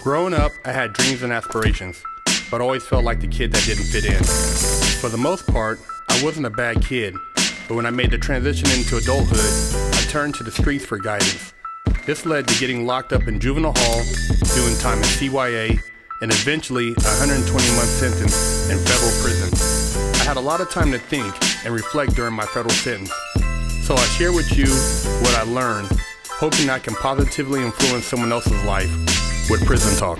Growing up, I had dreams and aspirations, but always felt like the kid that didn't fit in. For the most part, I wasn't a bad kid, but when I made the transition into adulthood, I turned to the streets for guidance. This led to getting locked up in juvenile hall, doing time in CYA, and eventually a 120-month sentence in federal prison. I had a lot of time to think and reflect during my federal sentence, so I share with you what I learned, hoping I can positively influence someone else's life with Prison Talk.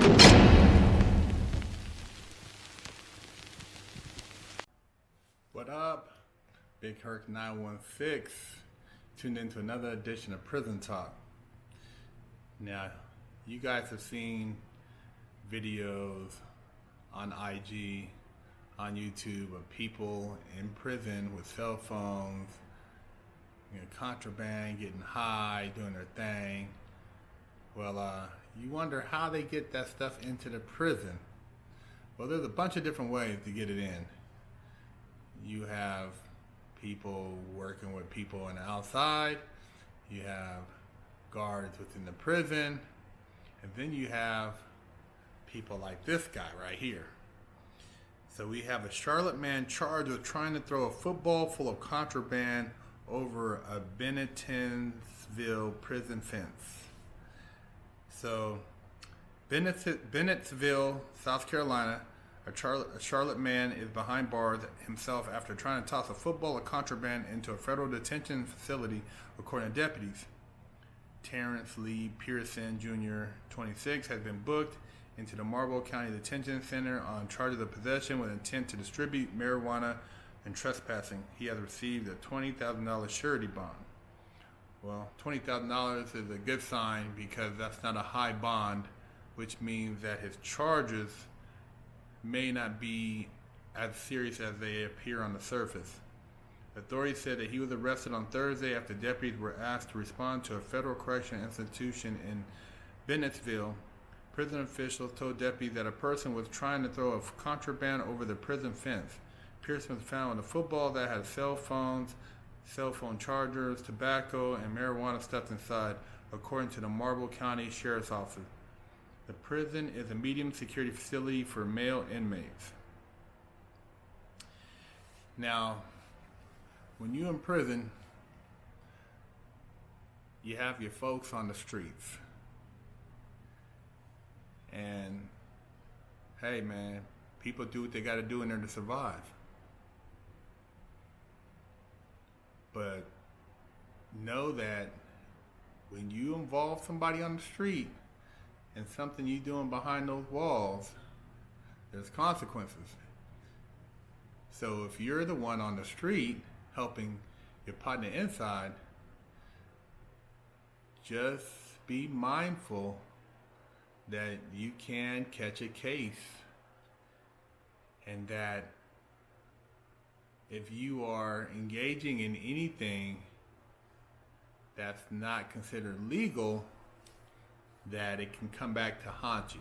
What up? Big Herc 916, tuned into another edition of Prison Talk. Now, you guys have seen videos on IG, on YouTube of people in prison with cell phones, contraband, getting high, doing their thing. Well, you wonder how they get that stuff into the prison. Well, there's a bunch of different ways to get it in. You have people working with people on the outside. You have guards within the prison. And then you have people like this guy right here. So we have a Charlotte man charged with trying to throw a football full of contraband over a Bennettsville prison fence. So, Bennettsville, South Carolina, a Charlotte man is behind bars himself after trying to toss a football of contraband into a federal detention facility, according to deputies. Terrence Lee Pearson, Jr., 26, has been booked into the Marlboro County Detention Center on charges of possession with intent to distribute marijuana and trespassing. He has received a $20,000 surety bond. Well, $20,000 is a good sign because that's not a high bond, which means that his charges may not be as serious as they appear on the surface. Authorities said that he was arrested on Thursday after deputies were asked to respond to a federal correctional institution in Bennettsville. Prison officials told deputies that a person was trying to throw a contraband over the prison fence. Pearson was found with a football that had cell phones, cell phone chargers, tobacco, and marijuana stuffed inside, according to the Marlboro County Sheriff's Office. The prison is a medium security facility for male inmates. Now, when you're in prison, you have your folks on the streets. And, hey man, people do what they gotta do in there to survive. But know that when you involve somebody on the street and something you're doing behind those walls, there's consequences. So if you're the one on the street helping your partner inside, just be mindful that you can catch a case, and that if you are engaging in anything that's not considered legal, that it can come back to haunt you.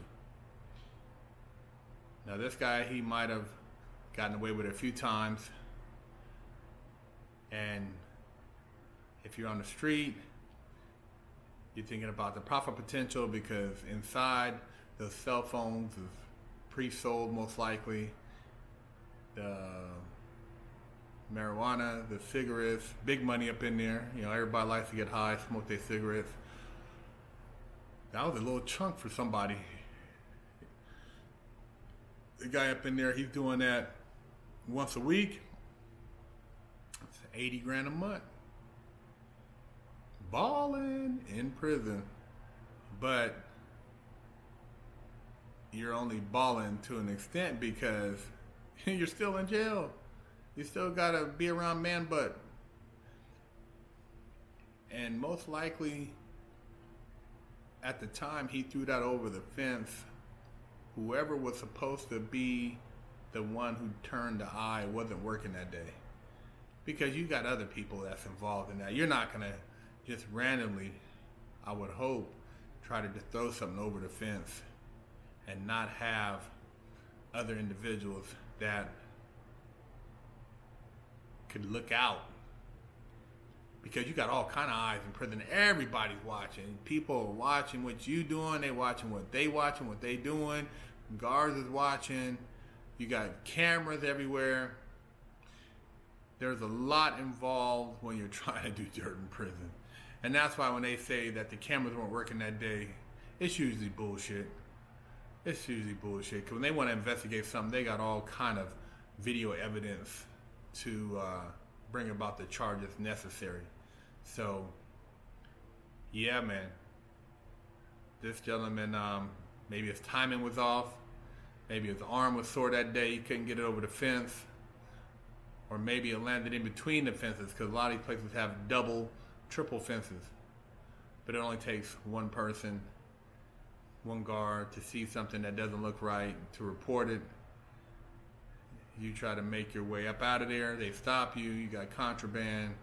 Now this guy, he might have gotten away with it a few times, and if you're on the street, you're thinking about the profit potential because inside those cell phones is pre-sold most likely. The marijuana, the cigarettes, big money up in there. Everybody likes to get high, smoke their cigarettes. That was a little chunk for somebody. The guy up in there, he's doing that once a week. It's 80 grand a month. Balling in prison. But you're only balling to an extent because you're still in jail. You still gotta be around man butt. And most likely, at the time he threw that over the fence, whoever was supposed to be the one who turned the eye wasn't working that day. Because you got other people that's involved in that. You're not gonna just randomly, I would hope, try to just throw something over the fence and not have other individuals that could look out because you got all kind of eyes in prison. Everybody's watching. People are watching what you doing. They watching, what they doing. Guards is watching. You got cameras everywhere. There's a lot involved when you're trying to do dirt in prison. And that's why when they say that the cameras weren't working that day, it's usually bullshit. It's usually bullshit. Because when they want to investigate something, they got all kind of video evidence to bring about the charges necessary. So, yeah, man. This gentleman, maybe his timing was off. Maybe his arm was sore that day. He couldn't get it over the fence. Or maybe it landed in between the fences, because a lot of these places have double, triple fences. But it only takes one person, one guard, to see something that doesn't look right, to report it. You try to make your way up out of there. They stop you. You got contraband.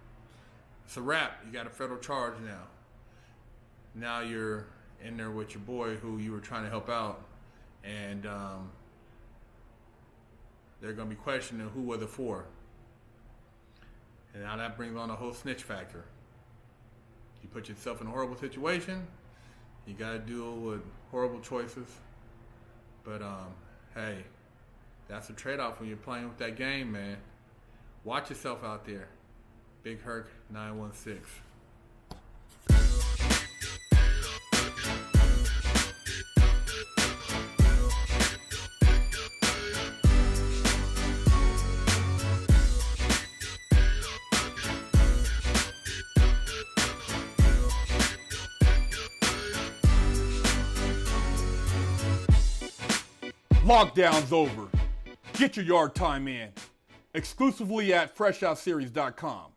It's a wrap. You got a federal charge now. Now you're in there with your boy who you were trying to help out. And they're going to be questioning who was it for. And now that brings on a whole snitch factor. You put yourself in a horrible situation. You got to deal with horrible choices. But, hey, that's a trade-off when you're playing with that game, man. Watch yourself out there. Big Herc 916. Lockdown's over. Get your yard time in. Exclusively at FreshOutSeries.com.